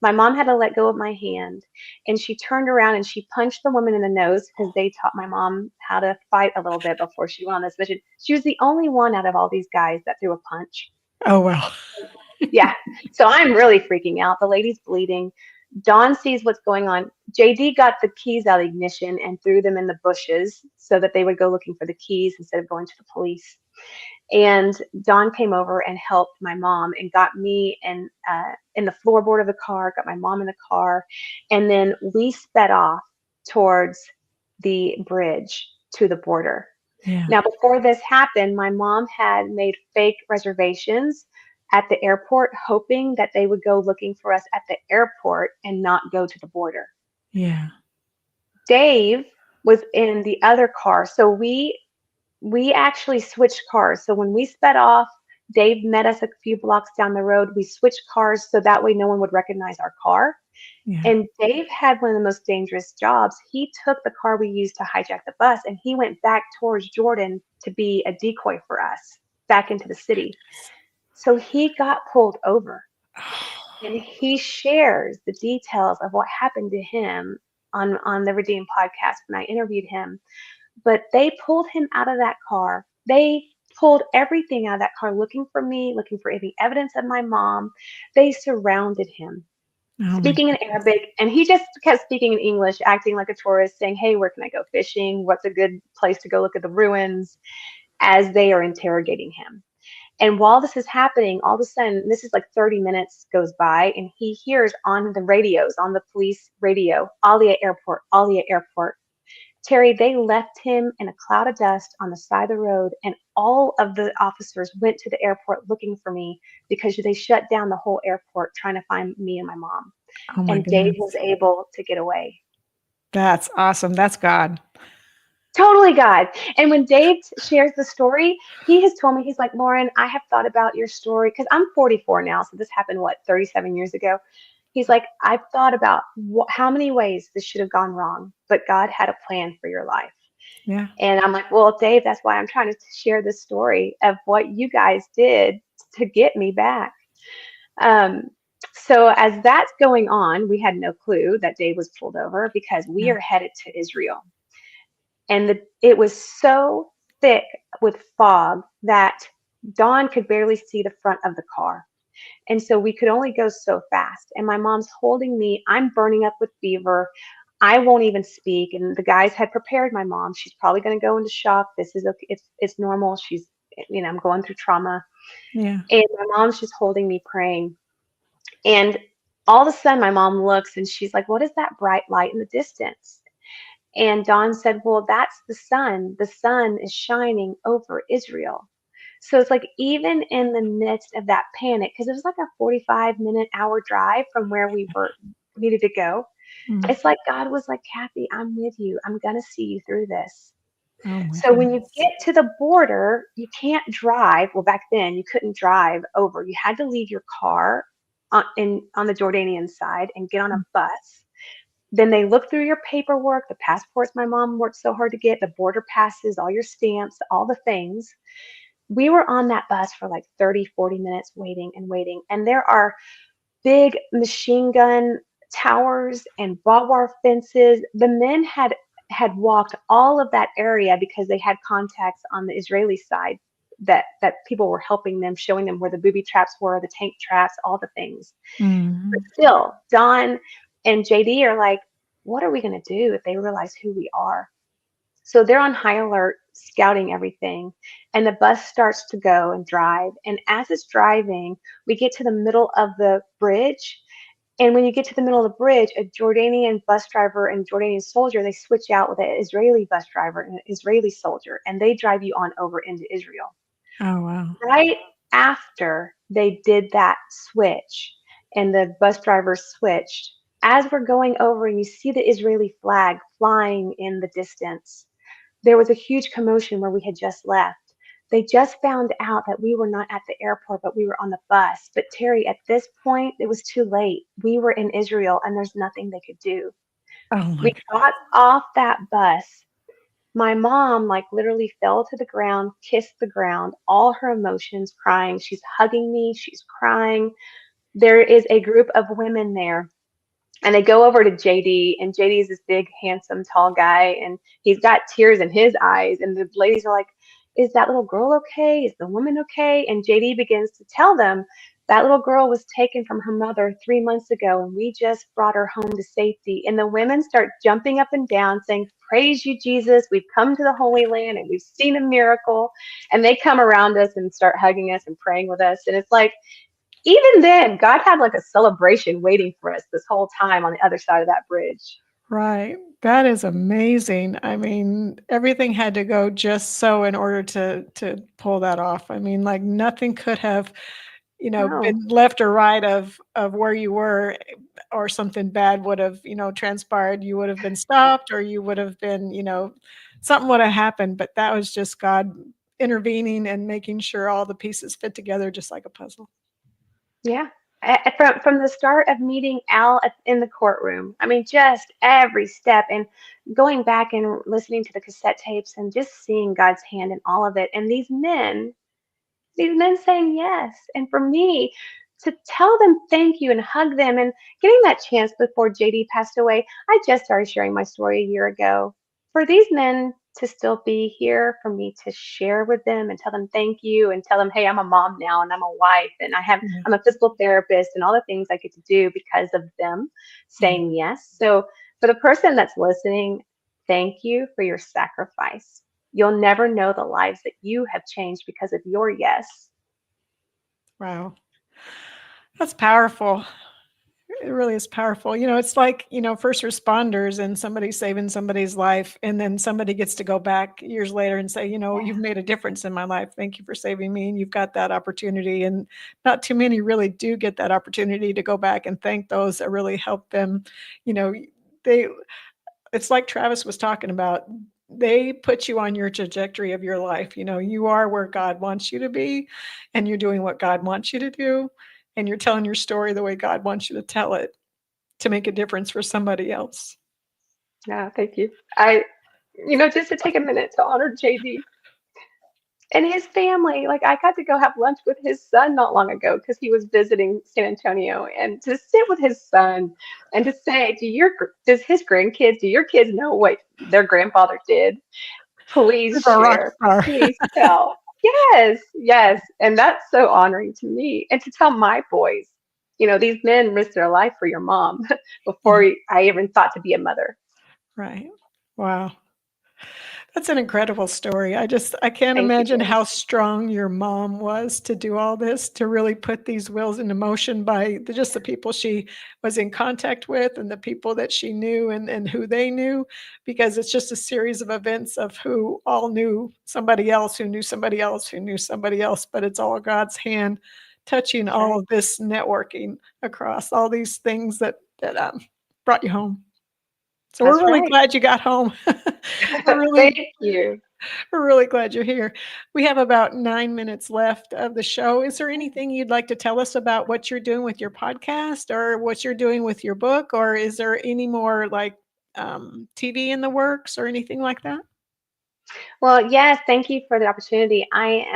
[SPEAKER 7] My mom had to let go of my hand, and she turned around and she punched the woman in the nose because they taught my mom how to fight a little bit before she went on this mission. She was the only one out of all these guys that threw a punch.
[SPEAKER 1] Oh, wow.
[SPEAKER 7] Yeah. So I'm really freaking out. The lady's bleeding. Dawn sees what's going on. JD got the keys out of the ignition and threw them in the bushes so that they would go looking for the keys instead of going to the police. And Dawn came over and helped my mom and got me in the floorboard of the car, got my mom in the car, and then we sped off towards the bridge to the border.
[SPEAKER 1] Yeah.
[SPEAKER 7] Now, before this happened, my mom had made fake reservations at the airport, hoping that they would go looking for us at the airport and not go to the border.
[SPEAKER 1] Yeah.
[SPEAKER 7] Dave was in the other car, so we actually switched cars. So when we sped off, Dave met us a few blocks down the road. We switched cars so that way no one would recognize our car.
[SPEAKER 1] Yeah.
[SPEAKER 7] And Dave had one of the most dangerous jobs. He took the car we used to hijack the bus, and he went back towards Jordan to be a decoy for us back into the city. So he got pulled over, and he shares the details of what happened to him on the Redeem podcast when I interviewed him. But they pulled him out of that car. They pulled everything out of that car, looking for me, looking for any evidence of my mom. They surrounded him, speaking in Arabic, and he just kept speaking in English, acting like a tourist, saying, hey, where can I go fishing? What's a good place to go look at the ruins? As they are interrogating him. And while this is happening, all of a sudden, this is like 30 minutes goes by, and he hears on the radios, on the police radio, Alia Airport, Alia Airport. Terry, they left him in a cloud of dust on the side of the road, and all of the officers went to the airport looking for me because they shut down the whole airport trying to find me and my mom.
[SPEAKER 1] Oh my
[SPEAKER 7] and
[SPEAKER 1] goodness.
[SPEAKER 7] Dave was able to get away.
[SPEAKER 1] That's awesome. That's God.
[SPEAKER 7] Totally God. And when Dave shares the story, he has told me, he's like, Lauren, I have thought about your story because I'm 44 now. So this happened, 37 years ago. He's like, I've thought about how many ways this should have gone wrong, but God had a plan for your life.
[SPEAKER 1] Yeah.
[SPEAKER 7] And I'm like, well, Dave, that's why I'm trying to share this story of what you guys did to get me back. So as that's going on, we had no clue that Dave was pulled over because we are headed to Israel. And it was so thick with fog that Dawn could barely see the front of the car. And so we could only go so fast. And my mom's holding me. I'm burning up with fever. I won't even speak. And the guys had prepared my mom. She's probably going to go into shock. This is okay. It's normal. She's, I'm going through trauma.
[SPEAKER 1] Yeah.
[SPEAKER 7] And my mom's just holding me, praying. And all of a sudden, my mom looks and she's like, what is that bright light in the distance? And Dawn said, well, that's the sun. The sun is shining over Israel. So it's like, even in the midst of that panic, because it was like a 45-hour drive from where we needed to go.
[SPEAKER 1] Mm.
[SPEAKER 7] It's like God was like, Kathy, I'm with you. I'm going to see you through this.
[SPEAKER 1] Oh
[SPEAKER 7] So when you get to the border, you can't drive. Well, back then you couldn't drive over. You had to leave your car on the Jordanian side and get on a bus. Then they look through your paperwork, the passports my mom worked so hard to get, the border passes, all your stamps, all the things. We were on that bus for like 30, 40 minutes waiting and waiting. And there are big machine gun towers and barbed wire fences. The men had walked all of that area because they had contacts on the Israeli side that people were helping them, showing them where the booby traps were, the tank traps, all the things.
[SPEAKER 1] Mm-hmm.
[SPEAKER 7] But still, Dawn and JD are like, what are we going to do if they realize who we are? So they're on high alert, scouting everything. And the bus starts to go and drive. And as it's driving, we get to the middle of the bridge. And when you get to the middle of the bridge, a Jordanian bus driver and Jordanian soldier, they switch out with an Israeli bus driver and an Israeli soldier, and they drive you on over into Israel.
[SPEAKER 1] Oh, wow.
[SPEAKER 7] Right after they did that switch and the bus driver switched, as we're going over and you see the Israeli flag flying in the distance, there was a huge commotion where we had just left. They just found out that we were not at the airport, but we were on the bus. But Terry, at this point, it was too late. We were in Israel and there's nothing they could do.
[SPEAKER 1] Oh,
[SPEAKER 7] We got off that bus. My mom literally fell to the ground, kissed the ground, all her emotions, crying. She's hugging me. She's crying. There is a group of women there. And they go over to JD, and JD is this big, handsome, tall guy, and he's got tears in his eyes. And the ladies are like, is that little girl okay? Is the woman okay? And JD begins to tell them that little girl was taken from her mother 3 months ago, and we just brought her home to safety. And the women start jumping up and down saying, praise you, Jesus. We've come to the Holy Land, and we've seen a miracle. And they come around us and start hugging us and praying with us. And it's like, even then, God had a celebration waiting for us this whole time on the other side of that bridge.
[SPEAKER 1] Right. That is amazing. I mean, everything had to go just so in order to pull that off. I mean, nothing could have,
[SPEAKER 7] No.
[SPEAKER 1] been left or right of where you were, or something bad would have, transpired. You would have been stopped, or you would have been, something would have happened. But that was just God intervening and making sure all the pieces fit together just like a puzzle.
[SPEAKER 7] Yeah. From the start of meeting Al in the courtroom, I mean, just every step, and going back and listening to the cassette tapes and just seeing God's hand in all of it. And these men saying yes. And for me to tell them thank you and hug them, and getting that chance before JD passed away, I just started sharing my story a year ago. For these men to still be here, for me to share with them and tell them thank you, and tell them, hey, I'm a mom now, and I'm a wife, and I'm a physical therapist, and all the things I get to do because of them saying yes. So for the person that's listening, thank you for your sacrifice. You'll never know the lives that you have changed because of your yes.
[SPEAKER 1] Wow. That's powerful. It really is powerful. It's like, first responders and somebody saving somebody's life, and then somebody gets to go back years later and say, you've made a difference in my life. Thank you for saving me. And you've got that opportunity. And not too many really do get that opportunity to go back and thank those that really helped them. It's like Travis was talking about. They put you on your trajectory of your life. You are where God wants you to be, and you're doing what God wants you to do. And you're telling your story the way God wants you to tell it, to make a difference for somebody else.
[SPEAKER 7] Yeah, thank you. Just to take a minute to honor JD and his family. I got to go have lunch with his son not long ago because he was visiting San Antonio, and to sit with his son and to say, do your kids know what their grandfather did? Please share. Please tell. Yes. And that's so honoring to me. And to tell my boys, these men risked their life for your mom before I even thought to be a mother.
[SPEAKER 1] Right. Wow. That's an incredible story. I can't
[SPEAKER 7] Thank you,
[SPEAKER 1] imagine
[SPEAKER 7] Terry.
[SPEAKER 1] how strong your mom was to do all this, to really put these wills into motion by just the people she was in contact with and the people that she knew and who they knew, because it's just a series of events of who all knew somebody else who knew somebody else who knew somebody else, but it's all God's hand touching
[SPEAKER 7] That's
[SPEAKER 1] all
[SPEAKER 7] right.
[SPEAKER 1] of this networking across all these things that brought you home. So we're
[SPEAKER 7] That's
[SPEAKER 1] really
[SPEAKER 7] right.
[SPEAKER 1] glad you got home. We're really
[SPEAKER 7] Thank you.
[SPEAKER 1] we're really glad you're here. We have about 9 minutes left of the show. Is there anything you'd like to tell us about what you're doing with your podcast or what you're doing with your book? Or is there any more like TV in the works or anything like that?
[SPEAKER 7] Well, yes, thank you for the opportunity. I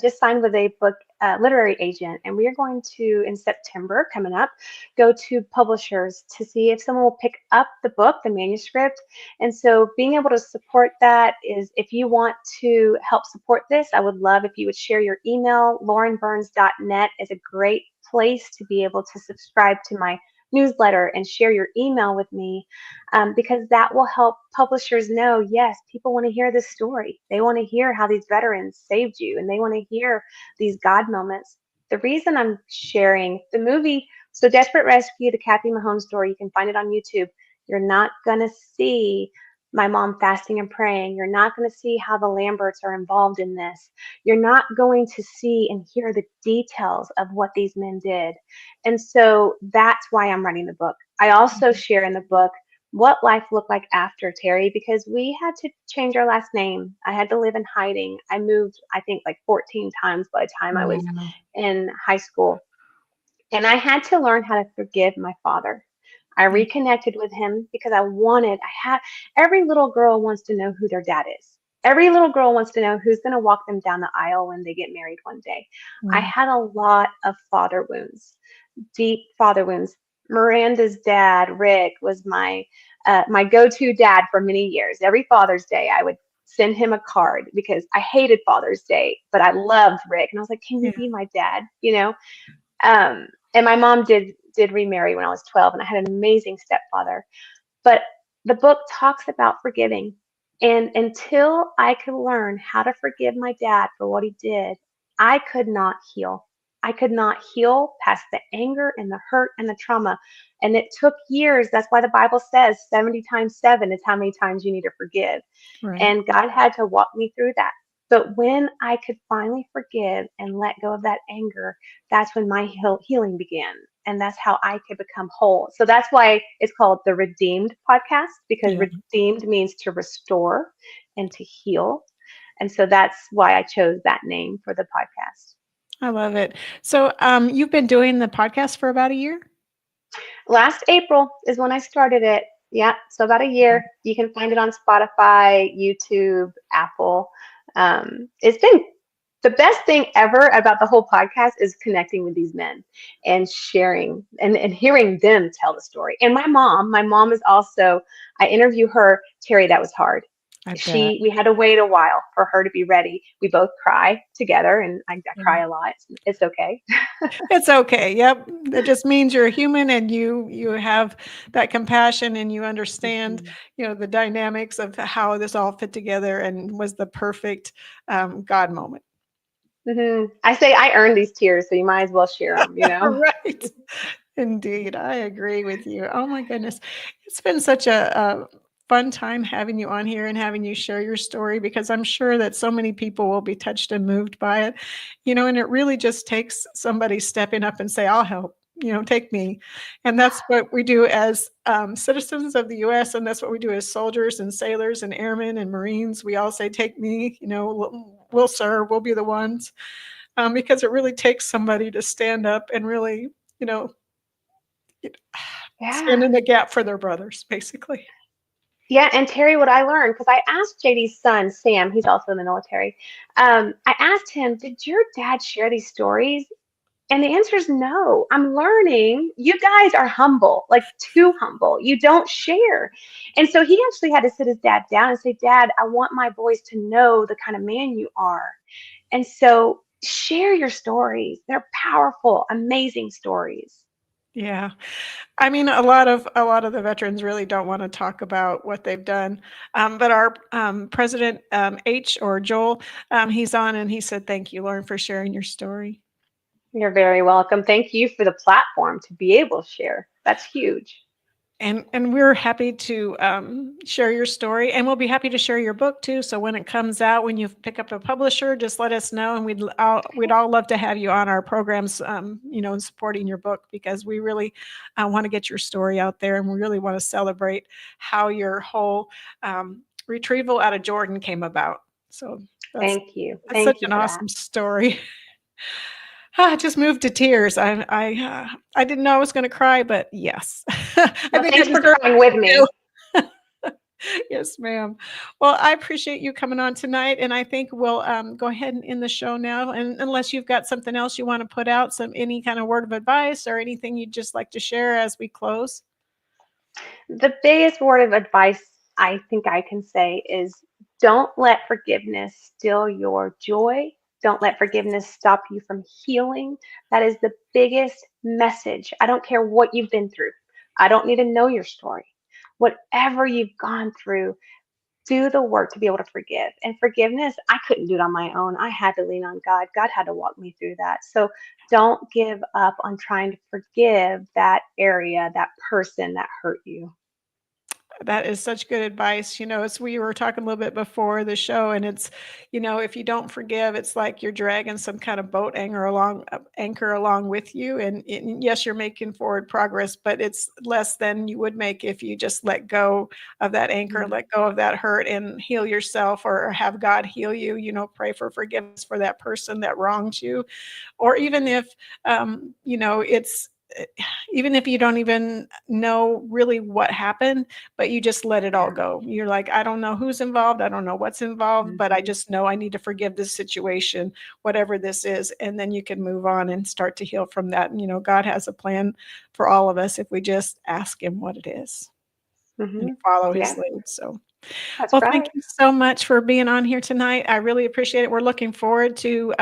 [SPEAKER 7] just signed with a book literary agent, and we are going to, in September coming up, go to publishers to see if someone will pick up the book, the manuscript. And so being able to support that is, if you want to help support this, I would love if you would share your email. laurenburns.net is a great place to be able to subscribe to my newsletter and share your email with me, because that will help publishers know, yes, people want to hear this story. They want to hear how these veterans saved you, and they want to hear these God moments. The reason I'm sharing the movie, so Desperate Rescue, the Kathy Mahone story, you can find it on YouTube. You're not going to see my mom fasting and praying. You're not going to see how the Lamberts are involved in this. You're not going to see and hear the details of what these men did. And so that's why I'm writing the book. I also share in the book what life looked like after, Terry, because we had to change our last name. I had to live in hiding. I moved, I think, like 14 times by the time I was
[SPEAKER 1] Wow.
[SPEAKER 7] in high school. And I had to learn how to forgive my father. I
[SPEAKER 1] Yeah.
[SPEAKER 7] reconnected with him because every little girl wants to know who their dad is. Every little girl wants to know who's going to walk them down the aisle when they get married one day. I
[SPEAKER 1] Wow.
[SPEAKER 7] had a lot of father wounds, deep father wounds. Miranda's dad, Rick, was my go-to dad for many years. Every Father's Day, I would send him a card because I hated Father's Day, but I loved Rick, and I was like, "Can you
[SPEAKER 1] Yeah.
[SPEAKER 7] be my dad?" You know. And my mom did remarry when I was 12, and I had an amazing stepfather. But the book talks about forgiving, and until I could learn how to forgive my dad for what he did, I could not heal. I could not heal past the anger and the hurt and the trauma. And it took years. That's why the Bible says 70 times 7 is how many times you need to forgive.
[SPEAKER 1] Right.
[SPEAKER 7] And God had to walk me through that. But when I could finally forgive and let go of that anger, that's when my healing began. And that's how I could become whole. So that's why it's called the Redeemed Podcast, because
[SPEAKER 1] Yeah.
[SPEAKER 7] redeemed means to restore and to heal. And so that's why I chose that name for the podcast.
[SPEAKER 1] I love it. So you've been doing the podcast for about a year?
[SPEAKER 7] Last April is when I started it. Yeah, so about a year. You can find it on Spotify, YouTube, Apple. It's been the best thing ever about the whole podcast is connecting with these men and sharing and hearing them tell the story. And my mom is also, I interview her, Terry, that was hard.
[SPEAKER 1] I bet.
[SPEAKER 7] We had to wait a while for her to be ready. We both cry together, and I
[SPEAKER 1] Yeah.
[SPEAKER 7] cry a lot. It's okay.
[SPEAKER 1] It's okay. Yep. It just means you're a human and you have that compassion and you understand, the dynamics of how this all fit together and was the perfect God moment.
[SPEAKER 7] I say I earned these tears, so you might as well share them,
[SPEAKER 1] Right. Indeed. I agree with you. Oh my goodness. It's been such a fun time having you on here and having you share your story, because I'm sure that so many people will be touched and moved by it, and it really just takes somebody stepping up and say, I'll help, take me. And that's what we do as citizens of the US. And that's what we do as soldiers and sailors and airmen and Marines. We all say, take me, we'll serve, we'll be the ones, because it really takes somebody to stand up and really, you know, stand
[SPEAKER 7] Yeah.
[SPEAKER 1] in the gap for their brothers, basically.
[SPEAKER 7] Yeah, and Terry, what I learned, because I asked JD's son, Sam, he's also in the military. I asked him, did your dad share these stories? And the answer is no. I'm learning. You guys are humble, like too humble. You don't share. And so he actually had to sit his dad down and say, Dad, I want my boys to know the kind of man you are. And so share your stories. They're powerful, amazing stories.
[SPEAKER 1] Yeah. I mean, a lot of the veterans really don't want to talk about what they've done. But our president, H or Joel, he's on and he said, "Thank you, Lauren, for sharing your story."
[SPEAKER 7] You're very welcome. Thank you for the platform to be able to share. That's huge.
[SPEAKER 1] And we're happy to share your story, and we'll be happy to share your book too. So when it comes out, when you pick up a publisher, just let us know, and we'd all love to have you on our programs, supporting your book, because we really want to get your story out there, and we really want to celebrate how your whole retrieval out of Jordan came about. So
[SPEAKER 7] Thank you.
[SPEAKER 1] that's
[SPEAKER 7] Thank
[SPEAKER 1] such
[SPEAKER 7] you
[SPEAKER 1] an
[SPEAKER 7] for that.
[SPEAKER 1] awesome story. I just moved to tears. I didn't know I was going to cry, but yes. I
[SPEAKER 7] Well,
[SPEAKER 1] think
[SPEAKER 7] thanks
[SPEAKER 1] I
[SPEAKER 7] for
[SPEAKER 1] deserve
[SPEAKER 7] crying with me.
[SPEAKER 1] you. Yes, ma'am. Well, I appreciate you coming on tonight, and I think we'll go ahead and end the show now. And unless you've got something else you want to put out, any kind of word of advice or anything you'd just like to share as we close.
[SPEAKER 7] The biggest word of advice I think I can say is don't let forgiveness steal your joy. Don't let forgiveness stop you from healing. That is the biggest message. I don't care what you've been through. I don't need to know your story. Whatever you've gone through, do the work to be able to forgive. And forgiveness, I couldn't do it on my own. I had to lean on God. God had to walk me through that. So don't give up on trying to forgive that area, that person that hurt you.
[SPEAKER 1] That is such good advice. It's we were talking a little bit before the show, and it's, if you don't forgive, it's like you're dragging some kind of boat anchor along with you. And yes, you're making forward progress, but it's less than you would make if you just let go of that anchor, let go of that hurt, and heal yourself, or have God heal you. Pray for forgiveness for that person that wronged you, or even if, it's even if you don't even know really what happened, but you just let it all go. You're like, I don't know who's involved. I don't know what's involved, but I just know I need to forgive this situation, whatever this is. And then you can move on and start to heal from that. And, God has a plan for all of us if we just ask him what it is and follow his lead. So,
[SPEAKER 7] That's
[SPEAKER 1] well,
[SPEAKER 7] right.
[SPEAKER 1] thank you so much for being on here tonight. I really appreciate it. We're looking forward to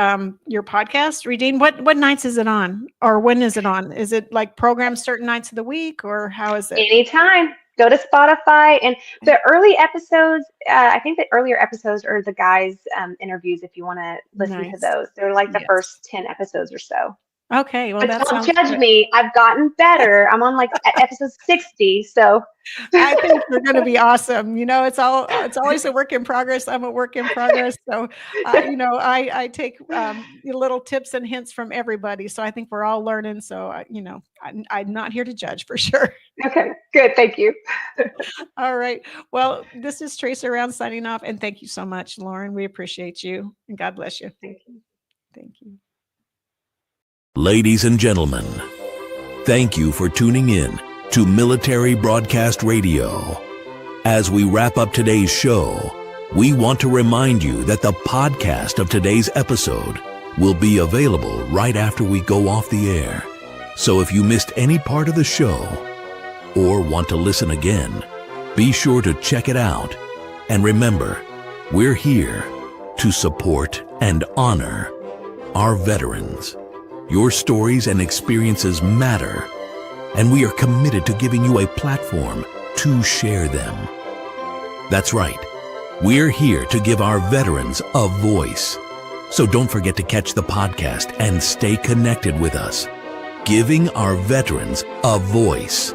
[SPEAKER 1] your podcast, Redeem. What nights is it on, or when is it on? Is it like programs certain nights of the week, or how is it?
[SPEAKER 7] Anytime. Go to Spotify, and the early episodes, I think the earlier episodes are the guys' interviews if you want to listen to
[SPEAKER 1] Nice.
[SPEAKER 7] those. They're like the
[SPEAKER 1] Yes.
[SPEAKER 7] first 10 episodes or so.
[SPEAKER 1] Okay, well,
[SPEAKER 7] But
[SPEAKER 1] that
[SPEAKER 7] don't
[SPEAKER 1] sounds
[SPEAKER 7] judge
[SPEAKER 1] good.
[SPEAKER 7] me. I've gotten better. I'm on like episode 60. So
[SPEAKER 1] I think you're going to be awesome. It's always a work in progress. I'm a work in progress. So, I take little tips and hints from everybody. So I think we're all learning. So, I'm not here to judge for sure.
[SPEAKER 7] okay, good. Thank you.
[SPEAKER 1] All right. Well, this is Trace Around signing off. And thank you so much, Lauren. We appreciate you. And God bless you.
[SPEAKER 7] Thank you.
[SPEAKER 1] Thank you.
[SPEAKER 2] Ladies and gentlemen, thank you for tuning in to Military Broadcast Radio. As we wrap up today's show, we want to remind you that the podcast of today's episode will be available right after we go off the air. So if you missed any part of the show or want to listen again, be sure to check it out. And remember, we're here to support and honor our veterans. Your stories and experiences matter, and we are committed to giving you a platform to share them. That's right. We're here to give our veterans a voice. So don't forget to catch the podcast and stay connected with us. Giving our veterans a voice.